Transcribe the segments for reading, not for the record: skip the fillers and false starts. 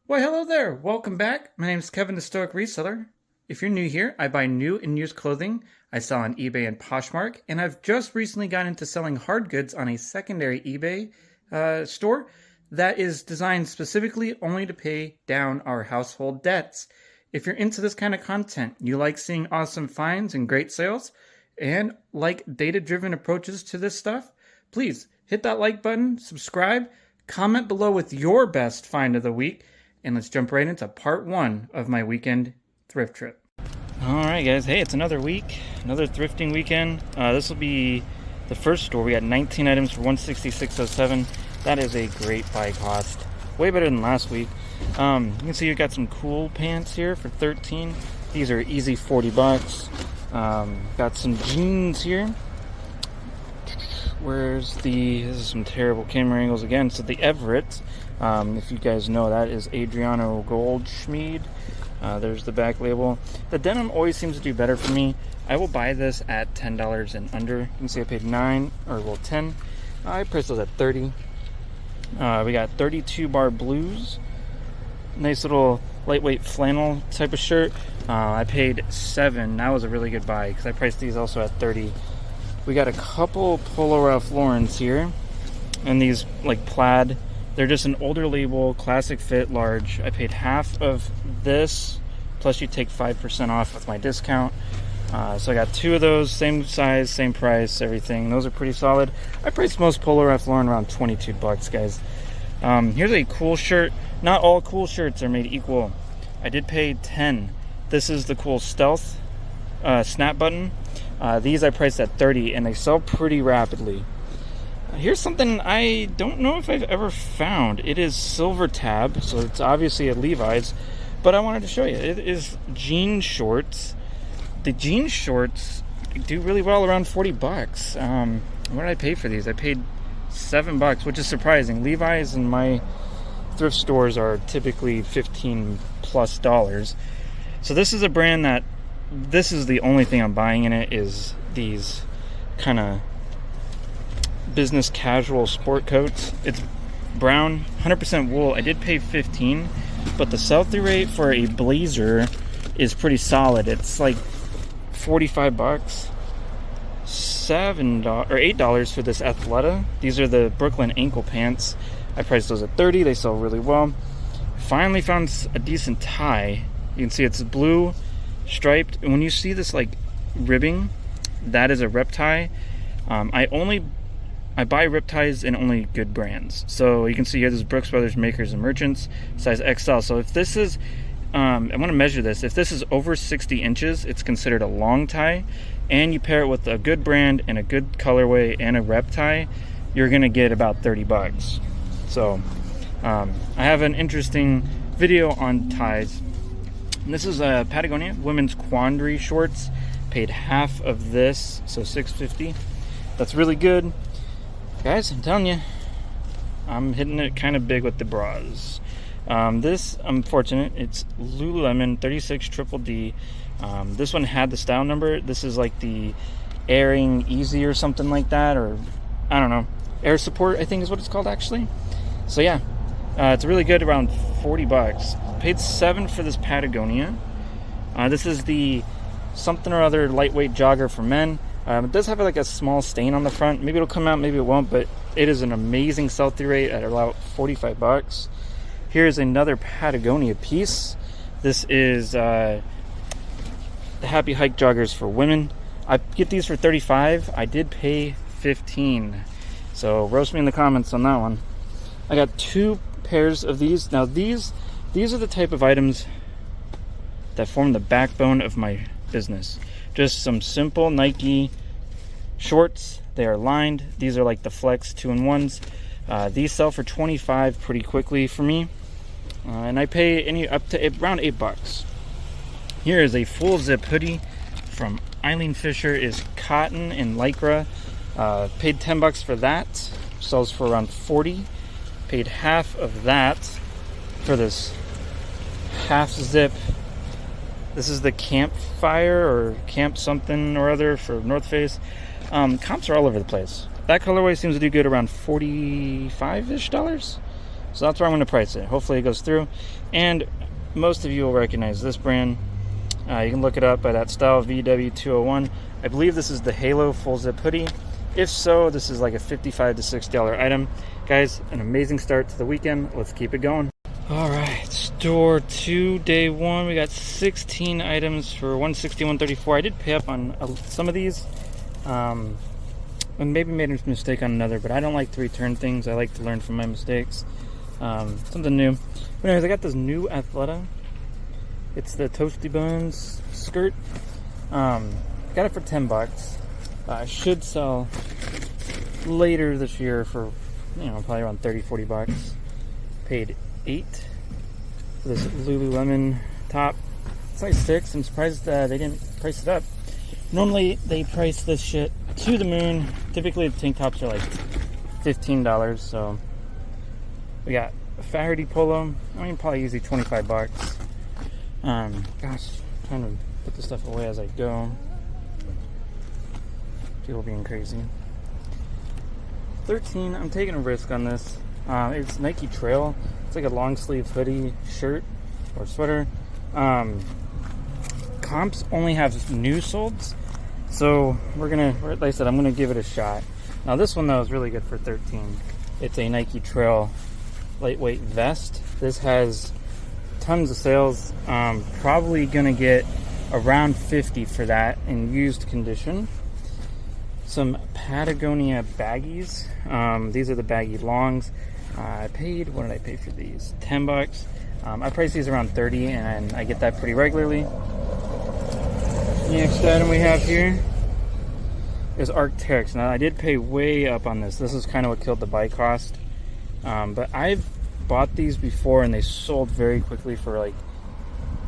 Why, hello there. Welcome back. My name is Kevin, the Stoic Reseller. If you're new here, I buy new and used clothing. I sell on eBay and Poshmark, and I've just recently gotten into selling hard goods on a secondary eBay store that is designed specifically only to pay down our household debts. If you're into this kind of content, you like seeing awesome finds and great sales, and like data-driven approaches to this stuff, please hit that like button, subscribe, comment below with your best find of the week, and let's jump right into part one of my weekend thrift trip. Alright guys, hey, it's another week, another thrifting weekend. This will be the first store. We got 19 items for $166.07. That is a great buy cost. Way better than last week. You can see you got some cool pants here for $13. These are easy 40 bucks. Got some jeans here. This is some terrible camera angles again. So the Everett, if you guys know, that is Adriano Goldschmied. There's the back label. The denim always seems to do better for me. I will buy this at $10 and under. You can see I paid 10. I priced those at 30. We got 32 bar blues. Nice little lightweight flannel type of shirt. I paid 7. That was a really good buy because I priced these also at 30. We got a couple Polo Ralph Lauren's here, and these like plaid. They're just an older label, classic fit, large. I paid half of this, plus you take 5% off with my discount. So I got 2 of those, same size, same price, everything. Those are pretty solid. I priced most Polo Ralph Lauren around 22 bucks, guys. Here's a cool shirt. Not all cool shirts are made equal. I did pay 10. This is the cool Stealth snap button. These I priced at 30, and they sell pretty rapidly. Here's something I don't know if I've ever found. It is silver tab, so it's obviously a Levi's, but I wanted to show you. It is jean shorts. The jean shorts do really well around 40 bucks. What did I pay for these? I paid 7 bucks, which is surprising. Levi's in my thrift stores are typically $15+. So this is a brand that this is the only thing I'm buying in it is these kind of business casual sport coats. It's brown, 100% wool. I did pay 15, but the sell-through rate for a blazer is pretty solid. It's like 45 bucks. $7 or $8 for this Athleta. These are the Brooklyn ankle pants. I priced those at 30. They sell really well. Finally found a decent tie. You can see it's blue striped, and when you see this like ribbing, that is a rep tie. I buy rip ties in only good brands. So you can see here this is Brooks Brothers Makers and Merchants, size XL. So if this is I'm going to measure this. If this is over 60 inches, it's considered a long tie, and you pair it with a good brand and a good colorway and a rep tie, you're going to get about 30 bucks. So I have an interesting video on ties. And this is a Patagonia women's quandary shorts. Paid half of this, so $6.50. That's really good. Guys, I'm telling you, I'm hitting it kind of big with the bras. This, I'm fortunate, it's Lululemon 36 Triple D. This one had the style number. This is like the airing easy or something like that, or I don't know. Air support, I think is what it's called actually. So yeah, it's really good, around 40 bucks. Paid 7 for this Patagonia. This is the something or other lightweight jogger for men. It does have like a small stain on the front. Maybe it'll come out, maybe it won't, but it is an amazing sell-through rate at about 45 bucks. Here's another Patagonia piece. This is the Happy Hike joggers for women. I get these for 35. I did pay 15. So roast me in the comments on that one. I got 2 pairs of these. Now these are the type of items that form the backbone of my business. Just some simple Nike shorts. They are lined. These are like the Flex 2-in-1s. These sell for 25 pretty quickly for me. And I pay up to around 8 bucks. Here is a full zip hoodie from Eileen Fisher. Is cotton and lycra. Paid 10 bucks for that. Sells for around 40. Paid half of that for this half zip. This is the Campfire or Camp something or other for North Face. Comps are all over the place. That colorway seems to do good around $45-ish. So that's where I'm going to price it. Hopefully it goes through. And most of you will recognize this brand. You can look it up by that style, VW201. I believe this is the Halo full zip hoodie. If so, this is like a $55 to $60 item. Guys, an amazing start to the weekend. Let's keep it going. All right, store 2, day 1. We got 16 items for $160, $134. I did pay up on some of these. And maybe made a mistake on another, but I don't like to return things. I like to learn from my mistakes. Something new. But anyways, I got this new Athleta. It's the Toasty Buns skirt. Got it for $10. Should sell later this year for, probably around $30-$40. Paid $8 for this Lululemon top. Size 6. I'm surprised they didn't price it up. Normally they price this shit to the moon. Typically the tank tops are like $15. So we got a Faherty polo. Probably easy $25. Gosh, trying to put this stuff away as I go. People being crazy. 13. I'm taking a risk on this. It's Nike Trail. It's like a long sleeve hoodie shirt or sweater. Comps only have new solds, so like I said, I'm gonna give it a shot. Now this one though is really good for 13. It's a Nike Trail lightweight vest. This has tons of sales. Probably gonna get around 50 for that in used condition. Some Patagonia baggies. These are the baggy longs. I paid, what did I pay for these? $10. I price these around 30, and I get that pretty regularly. The next item we have here is Arc'teryx. Now I did pay way up on this. This is kind of what killed the buy cost. But I've bought these before and they sold very quickly for like,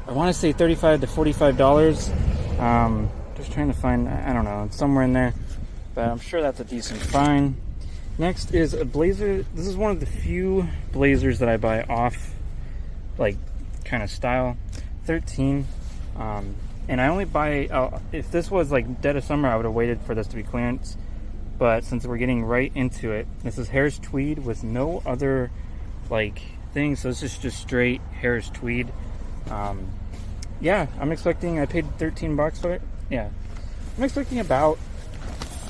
I want to say $35 to $45. Just trying to find, I don't know, it's somewhere in there. But I'm sure that's a decent find. Next is a blazer. This is one of the few blazers that I buy off, like, kind of style. 13. And I only buy, if this was like dead of summer, I would have waited for this to be clearance. But since we're getting right into it, this is Harris tweed with no other like thing. So this is just straight Harris tweed. Yeah, I'm expecting, I paid $13 for it. Yeah, I'm expecting about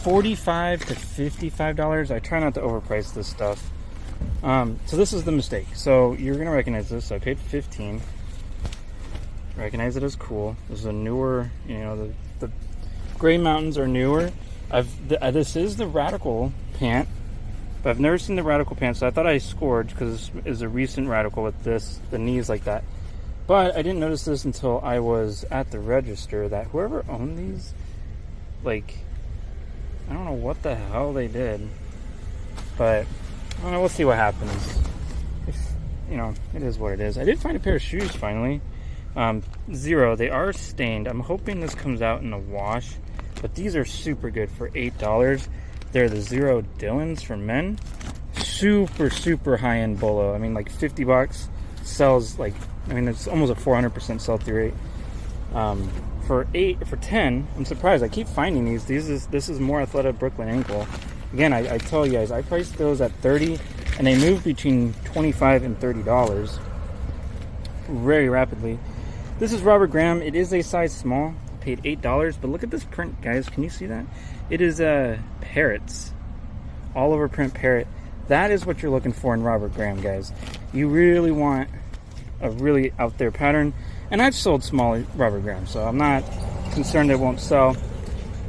$45 to $55. I try not to overprice this stuff. So this is the mistake. So you're gonna recognize this. So I paid $15. Recognize it as cool. This is a newer, the Gray Mountains are newer. This is the Radical pant, but I've never seen the Radical pant, so I thought I scored because this is a recent Radical with the knees like that. But I didn't notice this until I was at the register that whoever owned these, like, I don't know what the hell they did, but I don't know, we'll see what happens. It is what it is. I did find a pair of shoes finally. Zero. They are stained. I'm hoping this comes out in the wash, but these are super good for $8. They're the Zero Dylans for men. Super high-end bolo. Like $50 sells like, it's almost a 400% sell-through rate. For 10, I'm surprised. I keep finding these. This is more Athleta Brooklyn ankle. Again, I tell you guys, I priced those at 30, and they move between $25 and $30 very rapidly. This is Robert Graham. It is a size small. I paid $8, but look at this print, guys. Can you see that? It is parrots, all over print parrot. That is what you're looking for in Robert Graham, guys. You really want a really out there pattern. And I've sold small Robert Graham, so I'm not concerned it won't sell. These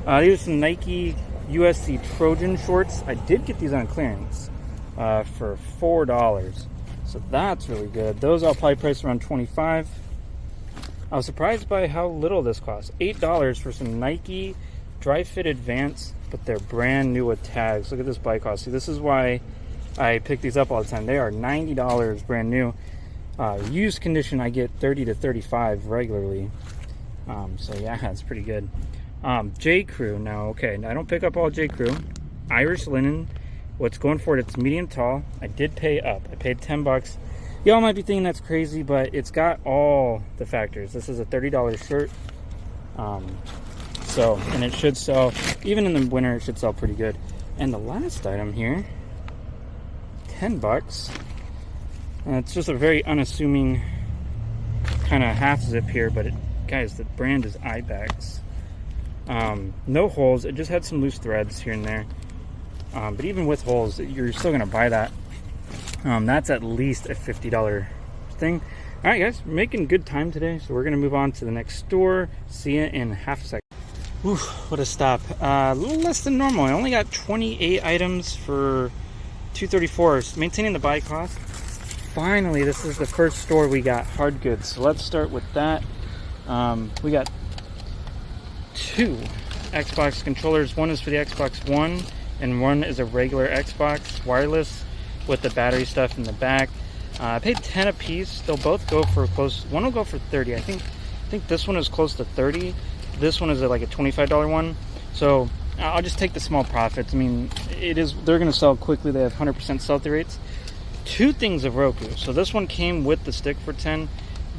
are some Nike USC Trojan shorts. I did get these on clearance for $4. So that's really good. Those I'll probably price around $25. I was surprised by how little this costs. $8 for some Nike dry fit Advance, but they're brand new with tags. Look at this buy cost. See, this is why I pick these up all the time. They are $90 brand new. Used condition, I get 30 to 35 regularly. So yeah, it's pretty good. J. Crew. Now, okay, I don't pick up all J. Crew. Irish linen. What's going for it? It's medium tall. I did pay up. I paid $10. Y'all might be thinking that's crazy, but it's got all the factors. This is a $30 shirt. And it should sell, even in the winter, it should sell pretty good. And the last item here, $10. It's just a very unassuming kind of half zip here, but guys, the brand is Ibex. No holes. It just had some loose threads here and there. But even with holes, you're still gonna buy that. That's at least a $50 thing. All right, guys, we're making good time today, so we're gonna move on to the next store. See you in half a second. Whew, what a stop. A little less than normal. I only got 28 items for $234. Maintaining the buy cost. Finally, this is the first store we got hard goods. So let's start with that. We got 2 Xbox controllers. One is for the Xbox One, and one is a regular Xbox wireless with the battery stuff in the back. I paid 10 a piece. They'll both go for close. One will go for 30. I think this one is close to 30. This one is like a $25 one. So I'll just take the small profits. I mean, they're going to sell quickly. They have 100% sell-through rates. 2 things of Roku. So this one came with the stick for 10.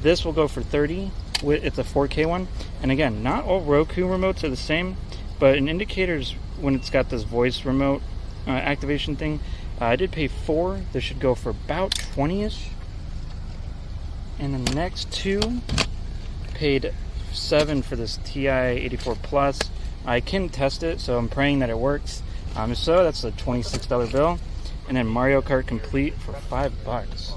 This will go for 30. It's a 4K one. And again, not all Roku remotes are the same, but in indicators, when it's got this voice remote activation thing, I did pay 4. This should go for about 20-ish. And the next 2 paid 7 for this TI-84 Plus. I can test it, so I'm praying that it works. If so, that's a $26 bill. And then Mario Kart Complete for $5.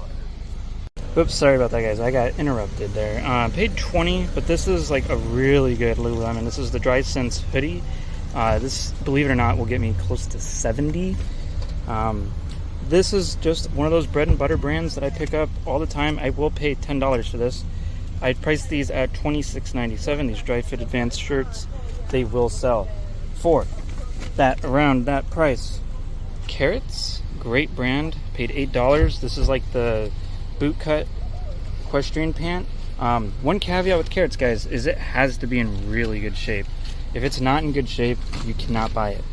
Oops, sorry about that, guys. I got interrupted there. Paid 20, but this is like a really good Lululemon. This is the Dry Sense hoodie. This, believe it or not, will get me close to 70. This is just one of those bread and butter brands that I pick up all the time. I will pay $10 for this. I priced these at $26.97. These dry fit advanced shirts, they will sell for around that price. Carrots, great brand. Paid $8. This is like the boot cut equestrian pant. One caveat with Carrots, guys, is it has to be in really good shape. If it's not in good shape, you cannot buy it.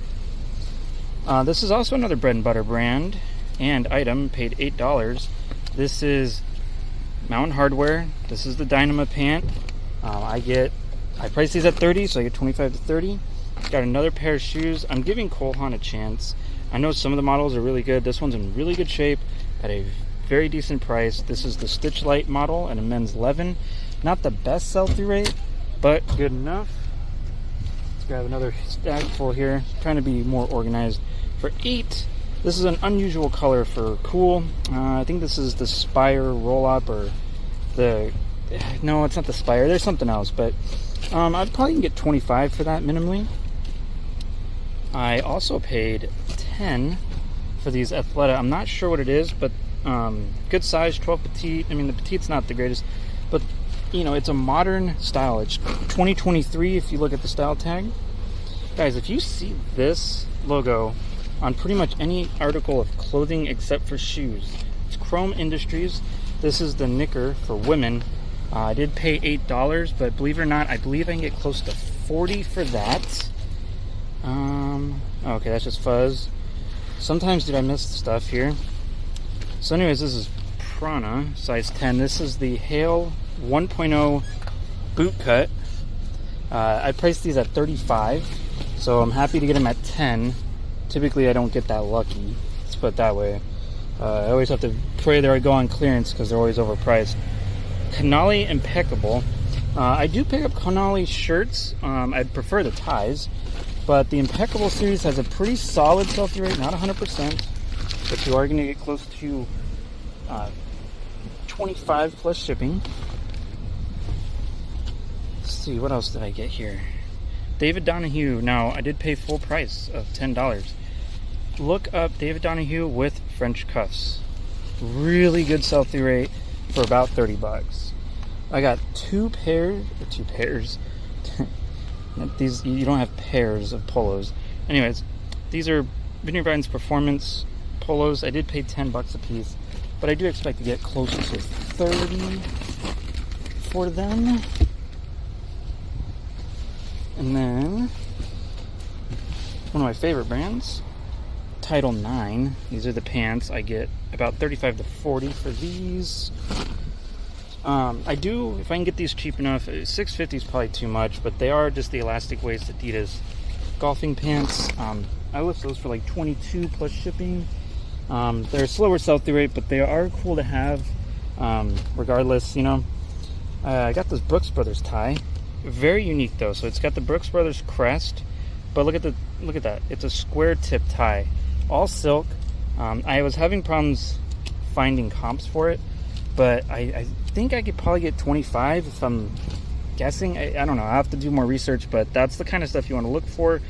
This is also another bread and butter brand and item. Paid $8. This is Mountain Hardwear. This is the Dynama pant. I priced these at 30, so I get 25 to 30. Got another pair of shoes. I'm giving Cole Haan a chance. I know some of the models are really good. This one's in really good shape at a very decent price. This is the Stitch Light model and a men's 11. Not the best sell-through rate, but good enough. Let's grab another stack full here. Trying to be more organized. For 8, this is an unusual color for cool. I think this is the Spire roll-up, or no, it's not the Spire. There's something else, but I'd probably get 25 for that minimally. I also paid 10 for these Athleta. I'm not sure what it is, but good size, 12 petite. I mean, the petite's not the greatest, but you know, it's a modern style. It's 2023 if you look at the style tag. Guys, if you see this logo on pretty much any article of clothing except for shoes, it's Chrome Industries. This is the knicker for women. I did pay $8, but believe it or not, I believe I can get close to 40 for that. Okay, that's just fuzz. Sometimes did I miss stuff here. So anyways, this is Prana, size 10. This is the Hale 1.0 boot cut. I priced these at 35, so I'm happy to get them at 10. Typically, I don't get that lucky. Let's put it that way. I always have to pray they go on clearance because they're always overpriced. Canali Impeccable. I do pick up Canali shirts. I prefer the ties, but the Impeccable series has a pretty solid sell-through rate, not 100%, but you are going to get close to 25 plus shipping. Let's see, what else did I get here? David Donahue. Now, I did pay full price of $10. Look up David Donahue with French cuffs. Really good sell-through rate for about $30. I got two pairs. These, you don't have pairs of polos. Anyways, these are Vineyard Vines Performance polos. I did pay $10 a piece, but I do expect to get close to 30 for them. And then one of my favorite brands, Title 9. These are the pants. I get about 35 to 40 for these. I do, if I can get these cheap enough, $6.50 is probably too much, but they are just the elastic waist Adidas golfing pants. I list those for like 22 plus shipping. They're a slower sell-through rate, but they are cool to have, regardless, you know. I got this Brooks Brothers tie. Very unique though. So it's got the Brooks Brothers crest, but look at that. It's a square tip tie, all silk. I was having problems finding comps for it, but I think I could probably get 25 if I'm guessing. I don't know. I have to do more research, but that's the kind of stuff you want to look for.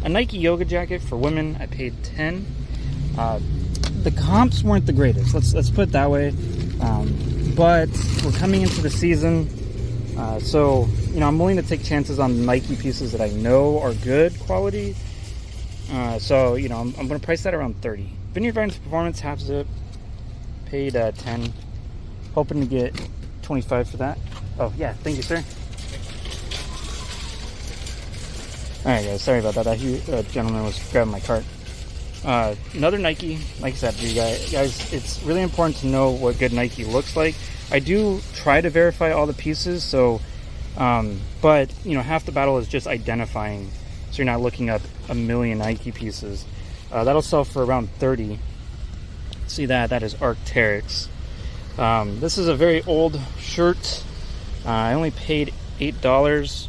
A Nike yoga jacket for women, I paid 10. The comps weren't the greatest. Let's put it that way. But we're coming into the season, so you know I'm willing to take chances on Nike pieces that I know are good quality. So you know I'm going to price that around 30. Vineyard Vines Performance half zip, paid 10, hoping to get 25 for that. Oh yeah, thank you, sir. All right, guys, sorry about that. That gentleman was grabbing my cart. Another Nike, like I said to you guys, it's really important to know what good Nike looks like. I do try to verify all the pieces, so but you know half the battle is just identifying, so you're not looking up a million Nike pieces. That'll sell for around 30. See that is Arc'teryx. This is a very old shirt. I only paid $8.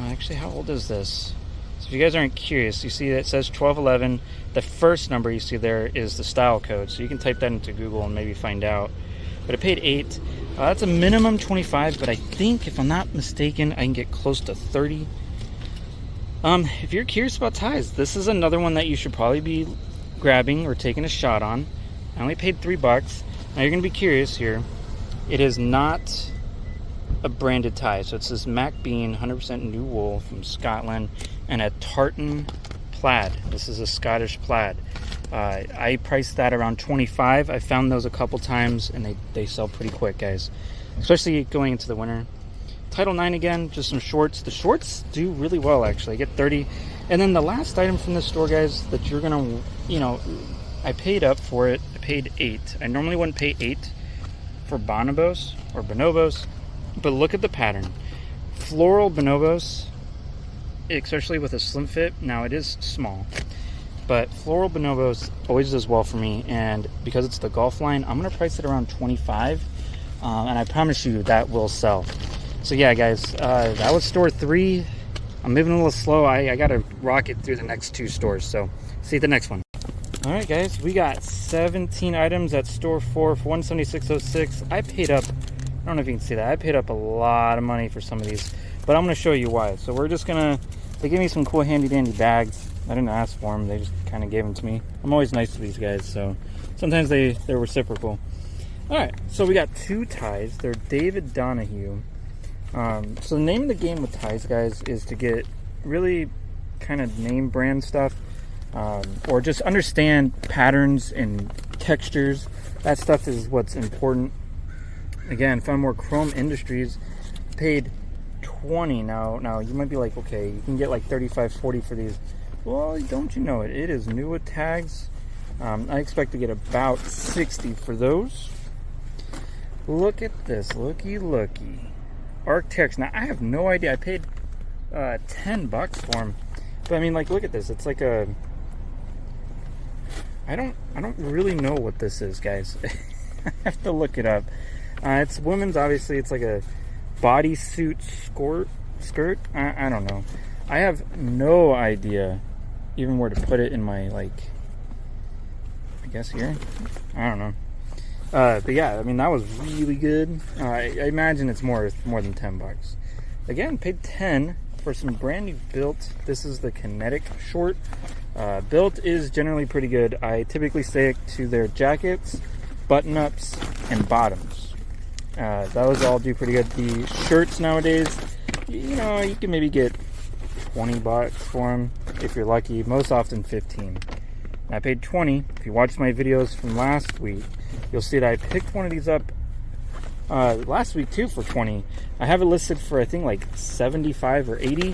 Actually, how old is this? So if you guys aren't curious, you see that it says 1211. The first number you see there is the style code, so you can type that into Google and maybe find out. But I paid 8. That's a minimum 25, but I think, if I'm not mistaken, I can get close to 30. If you're curious about ties, this is another one that you should probably be grabbing or taking a shot on. I only paid $3. Now you're going to be curious here. It is not a branded tie, so it's this Mac Bean 100% new wool from Scotland and a tartan plaid. This is a Scottish plaid. I priced that around 25. I found those a couple times and they sell pretty quick, guys, especially going into the winter. Title 9 again, just some shorts. The shorts do really well, actually. I get 30. And then the last item from this store, guys, that you're gonna, you know, I paid up for it. I paid 8. I normally wouldn't pay 8 for bonobos or bonobos, but look at the pattern. Floral bonobos, especially with a slim fit. Now it is small, but floral bonobos always does well for me, and because it's the golf line, I'm gonna price it around 25, and I promise you that will sell. So yeah, guys, that was store 3. I'm moving a little slow. I gotta rock it through the next 2 stores, so see you at the next one. All right, guys, we got 17 items at store 4 for $176.06. I paid up, I don't know if you can see that, I paid up a lot of money for some of these, but I'm gonna show you why. So we're just gonna, they gave me some cool handy dandy bags. I didn't ask for them, they just kind of gave them to me. I'm always nice to these guys, so sometimes they're reciprocal. All right, so we got 2 ties. They're David Donahue. So the name of the game with ties, guys, is to get really kind of name brand stuff, or just understand patterns and textures. That stuff is what's important. Again, found more Chrome Industries, paid 20. Now you might be like, okay, you can get like 35, 40 for these. Well, don't you know it? It is new with tags. I expect to get about 60 for those. Look at this, looky. Arc'teryx. Now I have no idea. I paid $10 for them, but I mean, like, look at this. It's like a, I don't really know what this is, guys. I have to look it up. It's women's, obviously. It's like a bodysuit skirt. I don't know. I have no idea even where to put it in my, like, I guess here. I don't know. But yeah, I mean, that was really good. I imagine it's more than $10. Again, paid 10 for some brand new Built. This is the Kinetic short. Built is generally pretty good. I typically stick to their jackets, button-ups, and bottoms. Those all do pretty good. The shirts nowadays, you know, you can maybe get $20 for them if you're lucky. Most often 15. I paid 20. If you watched my videos from last week, you'll see that I picked one of these up last week too for 20. I have it listed for, I think, like 75 or 80,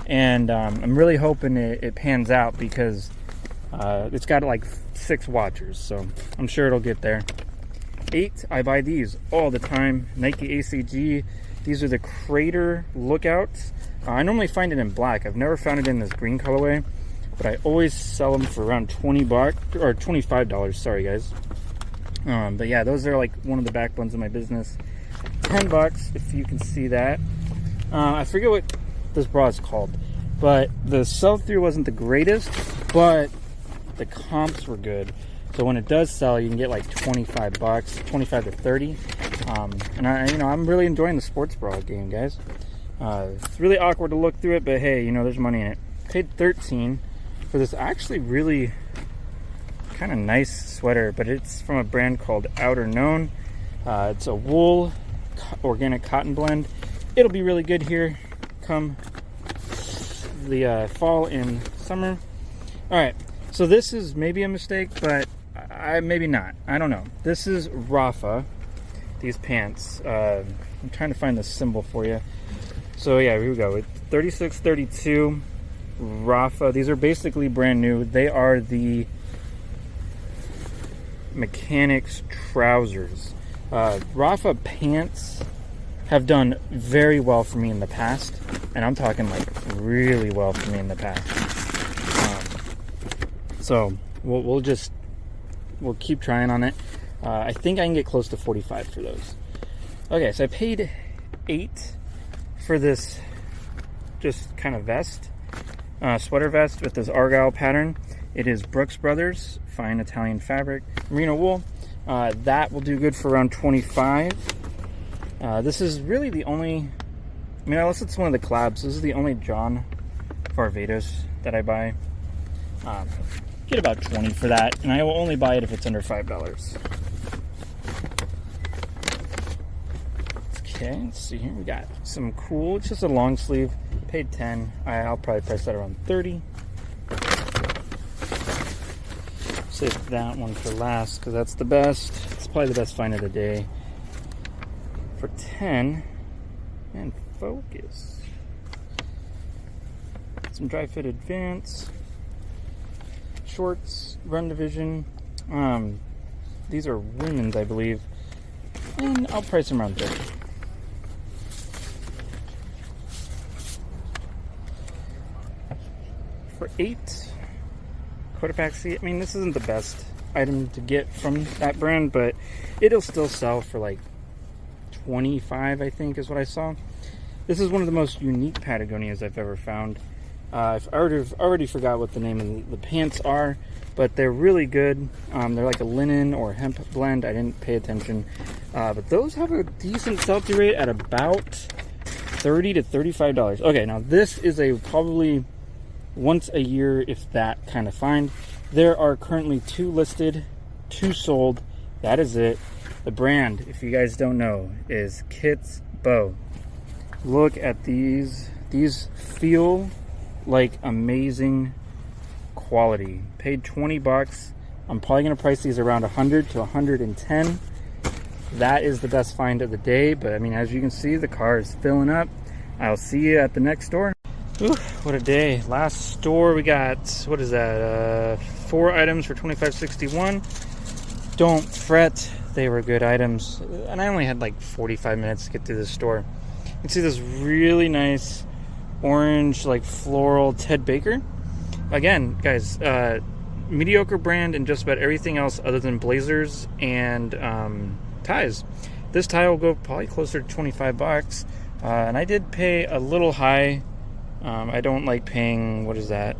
and I'm really hoping it pans out, because it's got like 6 watchers, so I'm sure it'll get there. 8, I buy these all the time. Nike ACG. These are the Crater Lookouts. I normally find it in black. I've never found it in this green colorway. but I always sell them for around 20 bucks or $25. Sorry, guys. But yeah, those are like one of the backbones of my business. 10 bucks, if you can see that. I forget what this bra is called, but the sell-through wasn't the greatest, but the comps were good. So when it does sell, you can get like 25 bucks, 25 to 30. And I'm really enjoying the sports bra game, guys. It's really awkward to look through it, but hey, there's money in it. Paid 13 for this actually really kind of nice sweater, but it's from a brand called Outer Known. It's a wool organic cotton blend. It'll be really good here come the fall and summer. All right, so this is maybe a mistake, but maybe not. I don't know. This is Rafa, these pants. I'm trying to find the symbol for you. So yeah, here we go. It's 3632 Rafa. These are basically brand new. They are the mechanics trousers. Rafa pants have done very well for me in the past, and I'm talking like really well for me in the past. So we'll keep trying on it. I think I can get close to 45 for those. Okay, so I paid 8 for this just kind of vest, sweater vest with this Argyle pattern. It is Brooks Brothers, fine Italian fabric, merino wool. That will do good for around 25. This is really the only, unless it's one of the collabs, this is the only John Varvatos that I buy. Get about 20 for that, and I will only buy it if it's under $5. Okay, let's see here. We got some cool, it's just a long sleeve, paid 10. I'll probably price that around 30. Save that one for last because that's the best. It's probably the best find of the day. For 10, and focus. Some dry fit Advance shorts, Run Division. These are women's, I believe, and I'll price them around 30. For 8, Cotopaxi. This isn't the best item to get from that brand, but it'll still sell for like 25, I think is what I saw. This is one of the most unique Patagonias I've ever found. I've already forgot what the name of the pants are, but they're really good. They're like a linen or hemp blend. I didn't pay attention, but those have a decent sell-through rate at about $30 to $35. Okay, now this is a probably once a year, if that, kind of find. There are currently 2 listed, 2 sold. That is it. The brand, if you guys don't know, is Kit's Bow. Look at these. These feel like amazing quality. Paid 20 bucks. I'm probably going to price these around 100 to 110. That is the best find of the day. But as you can see, the car is filling up. I'll see you at the next store. Ooh, what a day. Last store we got, what is that? 4 items for $25.61. Don't fret. They were good items, and I only had like 45 minutes to get through this store. You can see this really nice orange, like floral Ted Baker. Again, guys, mediocre brand in just about everything else other than blazers and ties. This tie will go probably closer to 25 bucks, and I did pay a little high. I don't like paying, what is that?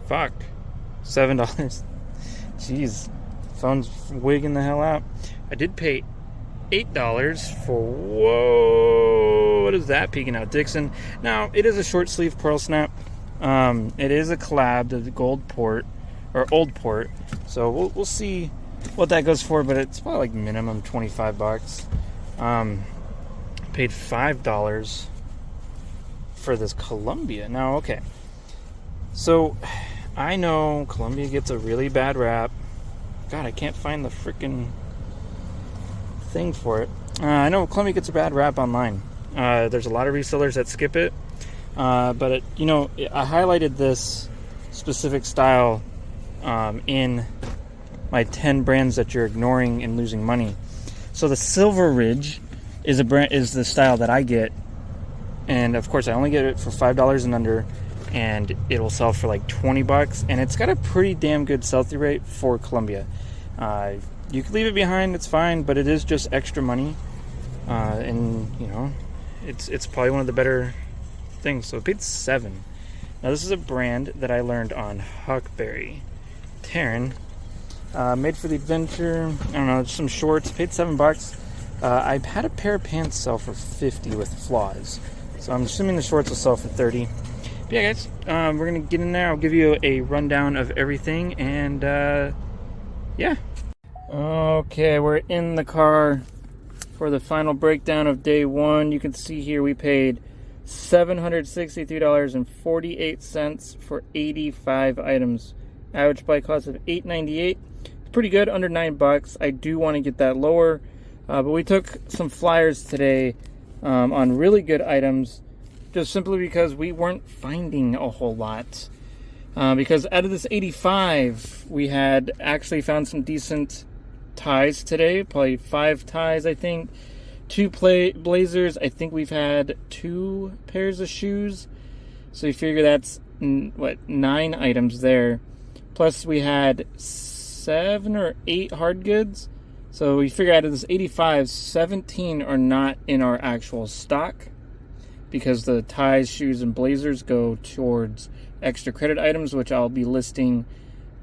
Fuck, $7. Jeez. Phone's wigging the hell out. I did pay $8 for, whoa, what is that peeking out? Dixon. Now, it is a short sleeve pearl snap. It is a collab to the Gold Port, or Old Port. So we'll see what that goes for, but it's probably like minimum 25 bucks. Paid $5 for this Columbia. Now, okay. So, I know Columbia gets a really bad rap. God, I can't find the freaking thing for it. I know Columbia gets a bad rap online. There's a lot of resellers that skip it. But, I highlighted this specific style in my 10 brands that you're ignoring and losing money. So the Silver Ridge is the style that I get. And, of course, I only get it for $5 and under. and it will sell for like 20 bucks, and it's got a pretty damn good sell-through rate for Columbia. You could leave it behind, it's fine, but it is just extra money, and you know, it's probably one of the better things. So it paid $7. Now this is a brand that I learned on Huckberry. Terran, made for the adventure. I don't know, just some shorts. Paid $7. I had a pair of pants sell for $50 with flaws, so I'm assuming the shorts will sell for $30. But yeah, guys, we're gonna get in there. I'll give you a rundown of everything, and yeah. Okay, we're in the car for the final breakdown of day one. You can see here we paid $763.48 for 85 items. Average buy cost of $8.98. Pretty good, under $9. I do want to get that lower, but we took some flyers today on really good items, just simply because we weren't finding a whole lot. Because out of this 85, we had actually found some decent ties today, probably 5 ties, I think. 2 blazers. I think we've had 2 pairs of shoes. So you figure that's, 9 items there. Plus we had 7 or 8 hard goods. So we figure out of this 85, 17 are not in our actual stock, because the ties, shoes, and blazers go towards extra credit items, which I'll be listing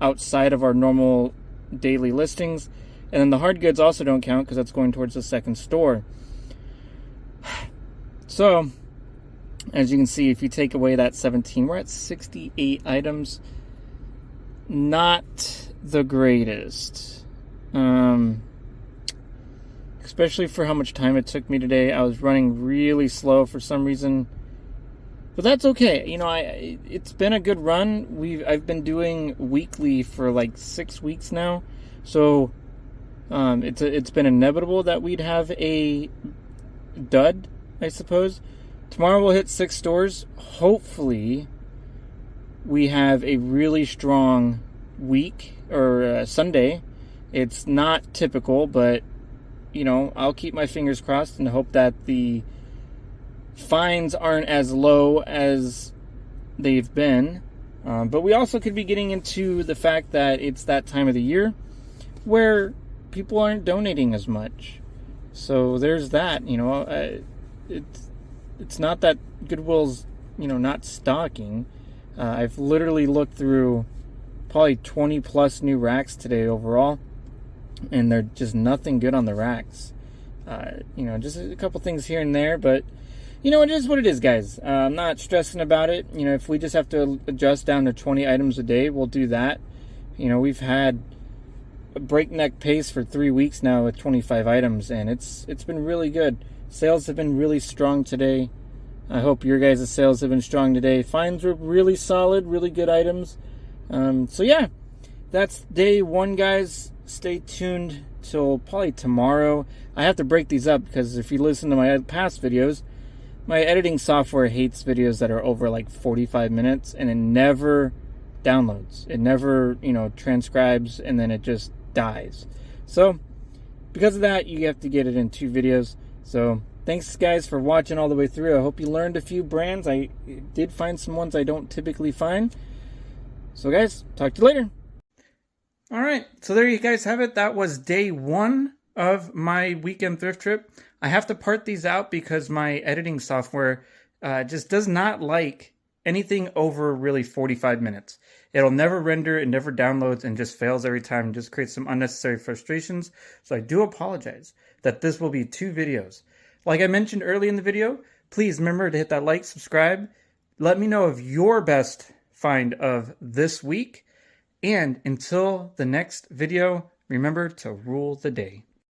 outside of our normal daily listings. And then the hard goods also don't count because that's going towards the second store. So, as you can see, if you take away that 17, we're at 68 items. Not the greatest. Especially for how much time it took me today. I was running really slow for some reason. But that's okay. You know, it's been a good run. I've been doing weekly for like 6 weeks now. So it's been inevitable that we'd have a dud, I suppose. Tomorrow we'll hit 6 stores. Hopefully we have a really strong week, or Sunday. It's not typical, but you know, I'll keep my fingers crossed and hope that the fines aren't as low as they've been. But we also could be getting into the fact that it's that time of the year where people aren't donating as much. So there's that. You know, it's not that Goodwill's, you know, not stocking. I've literally looked through probably 20 plus new racks today overall, and they're just nothing good on the racks. You know, just a couple things here and there, but you know, it is what it is, guys. I'm not stressing about it. You know, if we just have to adjust down to 20 items a day, we'll do that. You know, we've had a breakneck pace for 3 weeks now with 25 items, and it's been really good. Sales have been really strong today. I hope your guys' sales have been strong today. Finds were really solid, really good items. So yeah, that's day one, guys. Stay tuned till probably tomorrow. I have to break these up because if you listen to my past videos, my editing software hates videos that are over like 45 minutes, and it never downloads. It never, you know, transcribes, and then it just dies. So because of that, you have to get it in 2 videos. So thanks, guys, for watching all the way through. I hope you learned a few brands. I did find some ones I don't typically find. So guys, talk to you later. All right, so there you guys have it. That was day 1 of my weekend thrift trip. I have to part these out because my editing software just does not like anything over really 45 minutes. It'll never render, it never downloads, and just fails every time, and just creates some unnecessary frustrations. So I do apologize that this will be 2 videos. Like I mentioned early in the video, please remember to hit that like, subscribe. Let me know of your best find of this week. And until the next video, remember to rule the day.